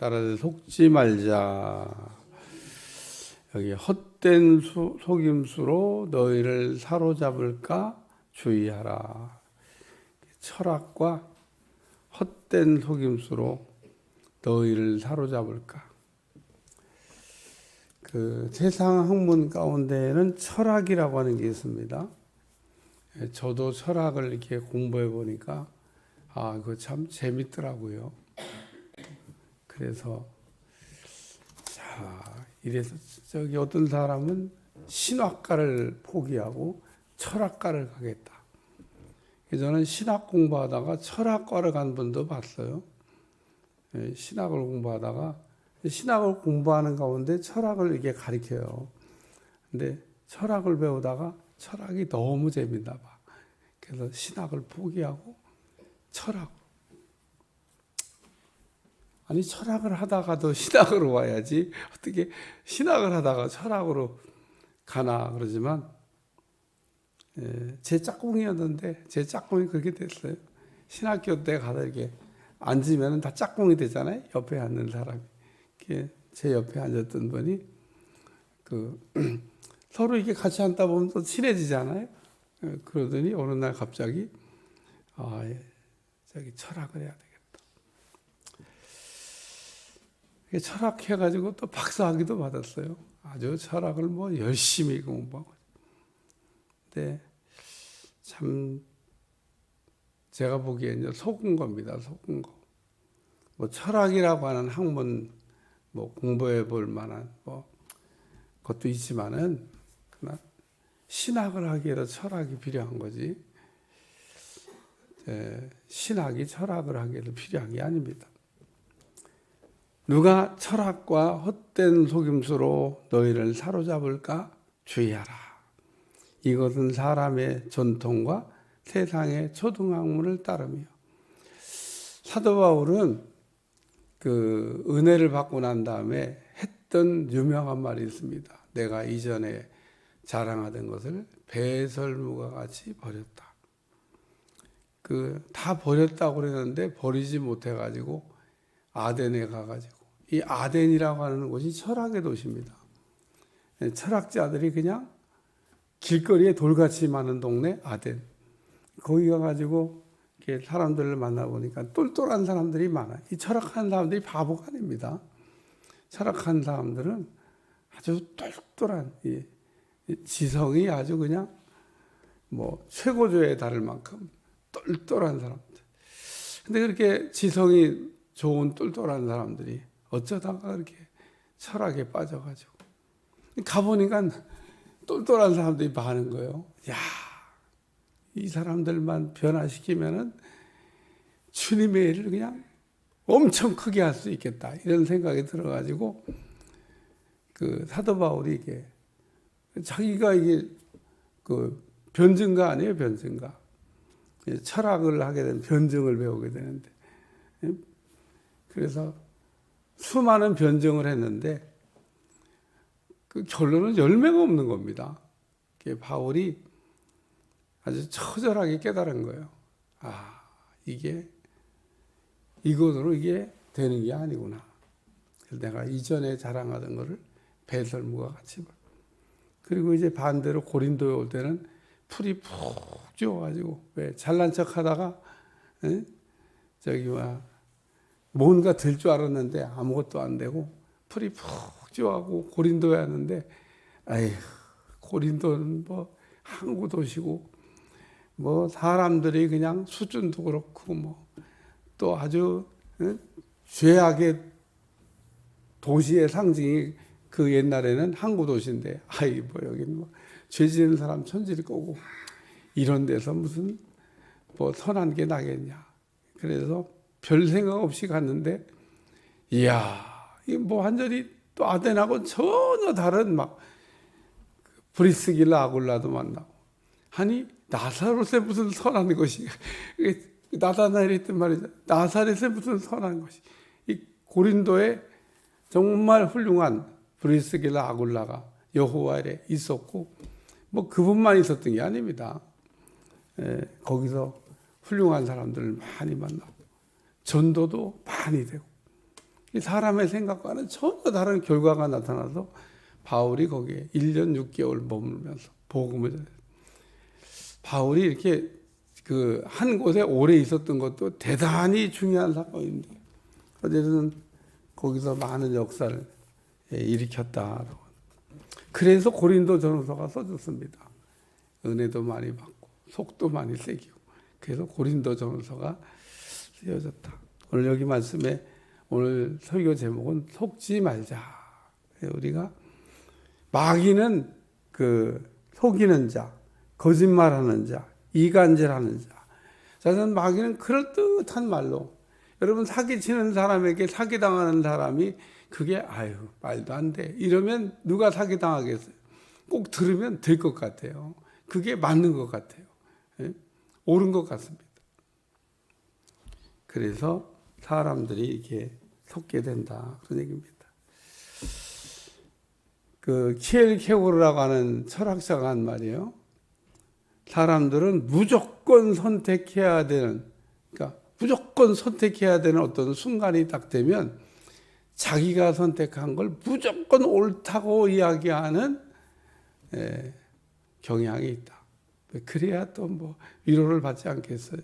따라서 속지 말자. 여기 헛된 속임수로 너희를 사로잡을까 주의하라. 철학과 헛된 속임수로 너희를 사로잡을까. 그 세상 학문 가운데에는 철학이라고 하는 게 있습니다. 저도 철학을 이렇게 공부해 보니까 그거 참 재밌더라고요. 그래서 이래서 저기 어떤 사람은 신학과를 포기하고 철학과를 가겠다. 저는 신학 공부하다가 철학과를 간 분도 봤어요. 신학을 공부하다가 신학을 공부하는 가운데 철학을 이게 가르쳐요. 근데 철학을 배우다가 철학이 너무 재밌나 봐. 그래서 신학을 포기하고 철학. 아니 철학을 하다가도 신학으로 와야지 어떻게 신학을 하다가 철학으로 가나 그러지만 제 짝꿍이었는데 제 짝꿍이 그렇게 됐어요. 신학교 때 가서 이렇게 앉으면 다 짝꿍이 되잖아요. 옆에 앉는 사람이. 제 옆에 앉았던 분이 서로 이렇게 같이 앉다 보면 또 친해지잖아요. 그러더니 어느 날 갑자기 저기 철학을 해야 되겠다. 철학해가지고 또 박사학위도 받았어요. 아주 철학을 뭐 열심히 공부하고. 근데 참 제가 보기엔 속은 겁니다. 속은 거. 뭐 철학이라고 하는 학문 뭐 공부해 볼 만한 뭐 것도 있지만은 그러나 신학을 하기에도 철학이 필요한 거지. 신학이 철학을 하기에도 필요한 게 아닙니다. 누가 철학과 헛된 속임수로 너희를 사로잡을까 주의하라. 이것은 사람의 전통과 세상의 초등학문을 따르며. 사도 바울은 그 은혜를 받고 난 다음에 했던 유명한 말이 있습니다. 내가 이전에 자랑하던 것을 배설무가 같이 버렸다. 다 버렸다고 그랬는데 버리지 못해가지고 아덴에 가가지고 이 아덴이라고 하는 곳이 철학의 도시입니다. 철학자들이 그냥 길거리에 돌같이 많은 동네 아덴. 거기 가가지고 이렇게 사람들을 만나보니까 똘똘한 사람들이 많아요. 이 철학하는 사람들이 바보가 아닙니다. 철학하는 사람들은 아주 똘똘한 지성이 아주 그냥 뭐 최고조에 달할 만큼 똘똘한 사람들. 근데 그렇게 지성이 좋은 똘똘한 사람들이 어쩌다가 그렇게 철학에 빠져가지고 가보니까 똘똘한 사람들이 많은 거예요. 이 사람들만 변화시키면은 주님의 일을 그냥 엄청 크게 할 수 있겠다 이런 생각이 들어가지고 사도 바울이 이게 자기가 이게 변증가 아니에요, 변증가. 철학을 하게 되면 변증을 배우게 되는데 그래서 수많은 변증을 했는데 그 결론은 열매가 없는 겁니다. 바울이 아주 처절하게 깨달은 거예요. 이것으로 이게 되는 게 아니구나. 그래서 내가 이전에 자랑하던 거를 배설무가 같이. 그리고 이제 반대로 고린도에 올 때는 풀이 푹 쥐어가지고 왜 잘난 척 하다가 뭔가 될 줄 알았는데 아무것도 안 되고 풀이 푹 쥐어가고 고린도에 왔는데 고린도는 뭐 항구 도시고 뭐 사람들이 그냥 수준도 그렇고 뭐 또 아주 죄악의 도시의 상징이 그 옛날에는 항구 도시인데 여기는 뭐 죄 지는 사람 천지일 거고 이런 데서 무슨 뭐 선한 게 나겠냐. 그래서 별 생각 없이 갔는데 이게 뭐 완전히 또 아덴하고 전혀 다른 막 브리스길라 아굴라도 만나고 아니 나사렛에 무슨 선한 것이 나다나엘이 했던 말이죠. 나사렛에 무슨 선한 것이. 이 고린도에 정말 훌륭한 브리스길라 아굴라가 여호와에 있었고 뭐 그분만 있었던 게 아닙니다. 거기서 훌륭한 사람들을 많이 만나고 전도도 많이 되고 이 사람의 생각과는 전혀 다른 결과가 나타나서 바울이 거기에 1년 6개월 머물면서 복음을 전했어요. 바울이 이렇게 그 한 곳에 오래 있었던 것도 대단히 중요한 사건인데 어쨌든 거기서 많은 역사를 일으켰다. 그래서 고린도 전후서가 써졌습니다. 은혜도 많이 받고 속도 많이 새기고 그래서 고린도 전후서가 쓰여졌다. 오늘 여기 말씀에 오늘 설교 제목은 속지 말자. 우리가 마귀는 그 속이는 자, 거짓말하는 자, 이간질하는 자. 저는 마귀는 그럴듯한 말로 여러분 사기치는 사람에게 사기당하는 사람이 그게 아유 말도 안 돼. 이러면 누가 사기당하겠어요? 꼭 들으면 될 것 같아요. 그게 맞는 것 같아요. 예? 옳은 것 같습니다. 그래서 사람들이 이렇게 속게 된다. 그런 얘기입니다. 그 키엘케고르라고 하는 철학자가 한 말이에요. 사람들은 무조건 선택해야 되는, 그러니까 무조건 선택해야 되는 어떤 순간이 딱 되면 자기가 선택한 걸 무조건 옳다고 이야기하는 경향이 있다. 그래야 또 뭐 위로를 받지 않겠어요.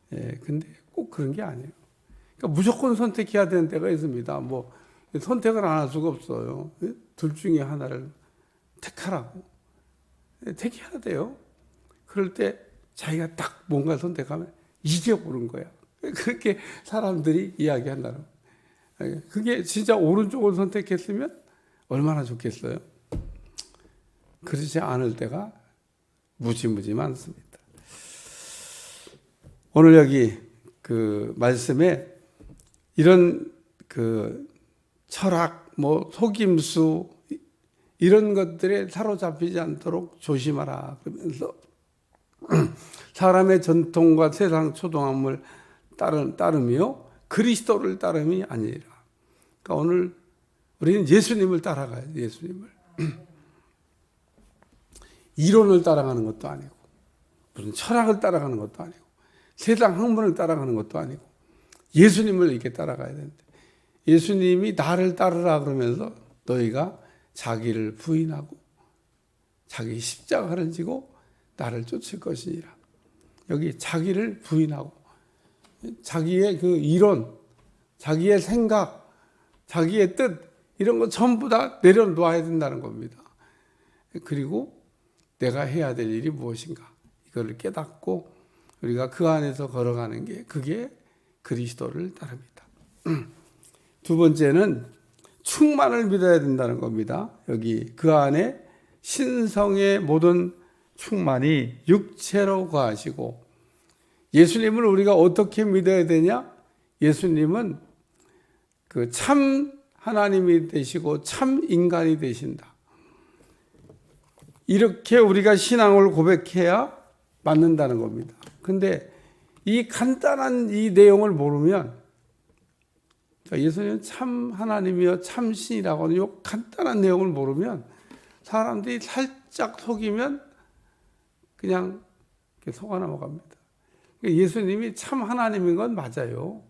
근데 꼭 그런 게 아니에요. 그러니까 무조건 선택해야 되는 때가 있습니다. 뭐 선택을 안 할 수가 없어요. 둘 중에 하나를 택하라고. 택해야 돼요. 그럴 때 자기가 딱 뭔가 선택하면 이게 옳은 거야. 그렇게 사람들이 이야기한다는 거예요. 그게 진짜 오른쪽을 선택했으면 얼마나 좋겠어요. 그렇지 않을 때가 무지무지 많습니다. 오늘 여기 그 말씀에 이런 그 철학, 뭐 속임수 이런 것들에 사로잡히지 않도록 조심하라 그러면서 사람의 전통과 세상 초동함을 따르며 그리스도를 따름이 아니라. 그러니까 오늘 우리는 예수님을 따라가야죠. 예수님을. 이론을 따라가는 것도 아니고 무슨 철학을 따라가는 것도 아니고 세상 학문을 따라가는 것도 아니고 예수님을 이렇게 따라가야 되는데 예수님이 나를 따르라 그러면서 너희가 자기를 부인하고 자기 십자가를 지고 나를 쫓을 것이니라. 여기 자기를 부인하고 자기의 그 이론, 자기의 생각, 자기의 뜻 이런 거 전부 다 내려놓아야 된다는 겁니다. 그리고 내가 해야 될 일이 무엇인가 이거를 깨닫고 우리가 그 안에서 걸어가는 게 그게 그리스도를 따릅니다. 두 번째는 충만을 믿어야 된다는 겁니다. 여기 그 안에 신성의 모든 충만이 육체로 거하시고 예수님을 우리가 어떻게 믿어야 되냐? 예수님은 그 참 하나님이 되시고 참 인간이 되신다. 이렇게 우리가 신앙을 고백해야 맞는다는 겁니다. 근데 이 간단한 이 내용을 모르면 예수님은 참 하나님이요 참 신이라고 하는 이 간단한 내용을 모르면 사람들이 살짝 속이면 그냥 속아 넘어갑니다. 예수님이 참 하나님인 건 맞아요.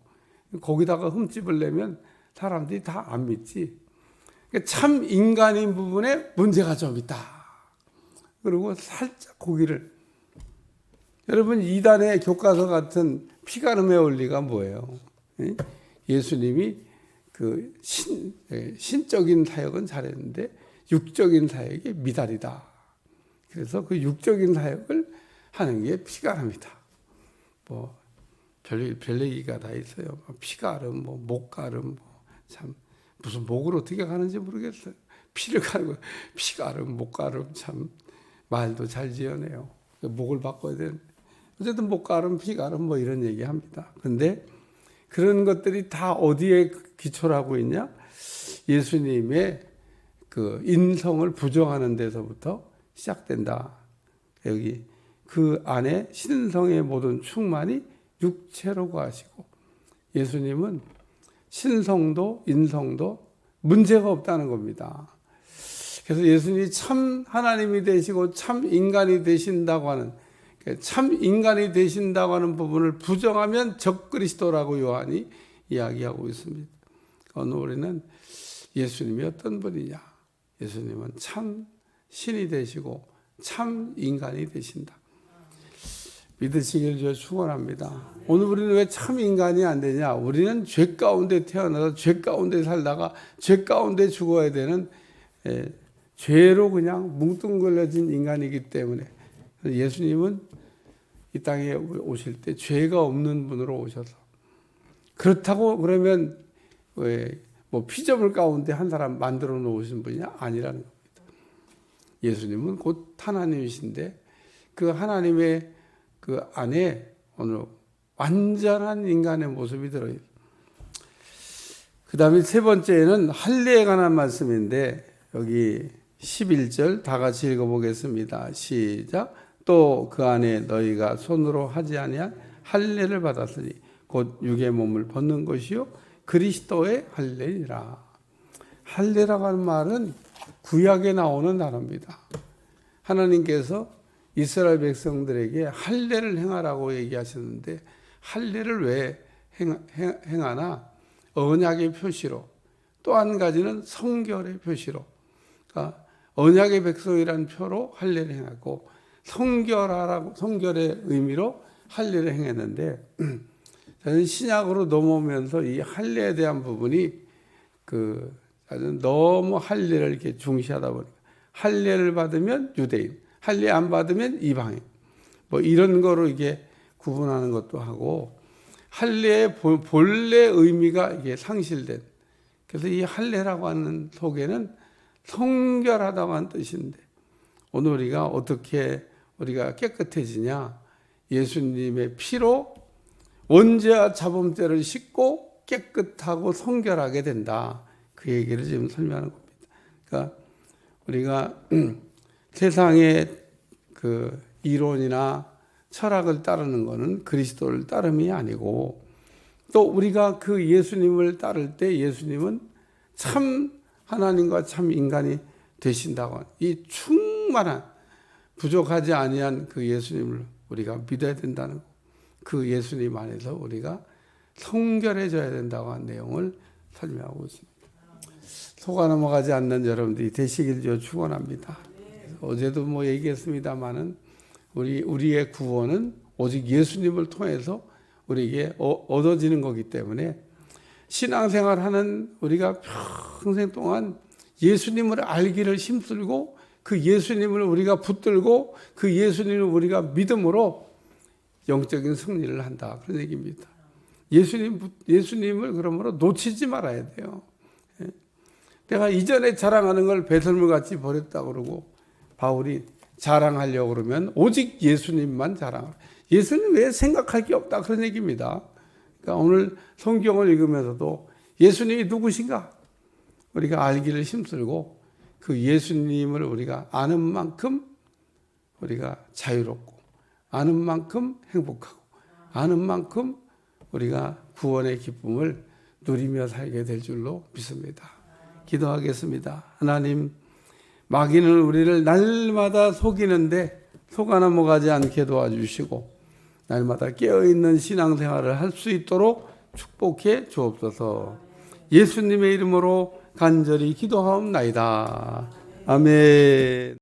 거기다가 흠집을 내면 사람들이 다 안 믿지. 참 인간인 부분에 문제가 좀 있다. 그리고 살짝 고기를. 여러분 이단의 교과서 같은 피가름의 원리가 뭐예요? 예수님이 그 신적인 사역은 잘했는데 육적인 사역이 미달이다. 그래서 그 육적인 사역을 하는 게 피가름이다. 뭐 별 얘기가 다 있어요. 피가름, 뭐 목가름, 참 무슨 목을 어떻게 가는지 모르겠어요. 피를 가는 거, 피가름, 목가름 참 말도 잘 지어내요. 목을 바꿔야 되는데 어쨌든 목가름, 피가름 뭐 이런 얘기합니다. 근데 그런 것들이 다 어디에 기초를 하고 있냐? 예수님의 그 인성을 부정하는 데서부터 시작된다. 여기 그 안에 신성의 모든 충만이 육체로 거하시고 예수님은 신성도 인성도 문제가 없다는 겁니다. 그래서 예수님이 참 하나님이 되시고 참 인간이 되신다고 하는 참 인간이 되신다고 하는 부분을 부정하면 적그리스도라고 요한이 이야기하고 있습니다. 오늘 우리는 예수님이 어떤 분이냐? 예수님은 참 신이 되시고 참 인간이 되신다. 믿으시길 저 축원합니다. 오늘 우리는 왜 참 인간이 안 되냐? 우리는 죄 가운데 태어나서 죄 가운데 살다가 죄 가운데 죽어야 되는 죄로 그냥 뭉뚱그려진 인간이기 때문에 예수님은 이 땅에 오실 때 죄가 없는 분으로 오셔서 그렇다고 그러면 왜 뭐 피조물 가운데 한 사람 만들어 놓으신 분이 아니라는 겁니다. 예수님은 곧 하나님이신데 그 하나님의 그 안에 오늘 완전한 인간의 모습이 들어요. 그 다음에 세 번째는 할례에 관한 말씀인데 여기 11절 다 같이 읽어보겠습니다. 시작. 또 그 안에 너희가 손으로 하지 아니한 할례를 받았으니 곧 육의 몸을 벗는 것이요 그리스도의 할례니라. 할례라고 하는 말은 구약에 나오는 단어입니다. 하나님께서 이스라엘 백성들에게 할례를 행하라고 얘기하셨는데 할례를 왜 행하나? 언약의 표시로, 또 한 가지는 성결의 표시로. 그러니까 언약의 백성이라는 표로 할례를 행하고 성결의 의미로 할례를 행했는데 저는 신약으로 넘어오면서 이 할례에 대한 부분이 너무 할례를 이렇게 중시하다 보니까 할례를 받으면 유대인, 할례 안 받으면 이방인, 뭐 이런 거로 이게 구분하는 것도 하고 할례의 본래 의미가 이게 상실된. 그래서 이 할례라고 하는 속에는 성결하다고 하는 뜻인데 오늘 우리가 어떻게 우리가 깨끗해지냐? 예수님의 피로 원죄와 자범죄를 씻고 깨끗하고 성결하게 된다. 그 얘기를 지금 설명하는 겁니다. 그러니까 우리가 세상의 그 이론이나 철학을 따르는 것은 그리스도를 따름이 아니고 또 우리가 그 예수님을 따를 때 예수님은 참 하나님과 참 인간이 되신다고 이 충만한 부족하지 아니한 그 예수님을 우리가 믿어야 된다는 거. 그 예수님 안에서 우리가 성결해져야 된다고 한 내용을 설명하고 있습니다. 속아 넘어가지 않는 여러분들이 되시길 축원합니다. 어제도 뭐 얘기했습니다만은 우리의 구원은 오직 예수님을 통해서 우리에게 얻어지는 거기 때문에 신앙생활하는 우리가 평생 동안 예수님을 알기를 힘쓰고 그 예수님을 우리가 붙들고 그 예수님을 우리가 믿음으로 영적인 승리를 한다. 그런 얘기입니다. 예수님을 그러므로 놓치지 말아야 돼요. 내가 이전에 자랑하는 걸 배설물같이 버렸다 그러고 바울이 자랑하려고 그러면 오직 예수님만 자랑하라. 예수님 왜 생각할 게 없다. 그런 얘기입니다. 그러니까 오늘 성경을 읽으면서도 예수님이 누구신가? 우리가 알기를 힘쓰고 그 예수님을 우리가 아는 만큼 우리가 자유롭고 아는 만큼 행복하고 아는 만큼 우리가 구원의 기쁨을 누리며 살게 될 줄로 믿습니다. 기도하겠습니다. 하나님, 마귀는 우리를 날마다 속이는데 속아 넘어가지 않게 도와주시고 날마다 깨어있는 신앙생활을 할 수 있도록 축복해 주옵소서. 예수님의 이름으로 간절히 기도하옵나이다. 아멘.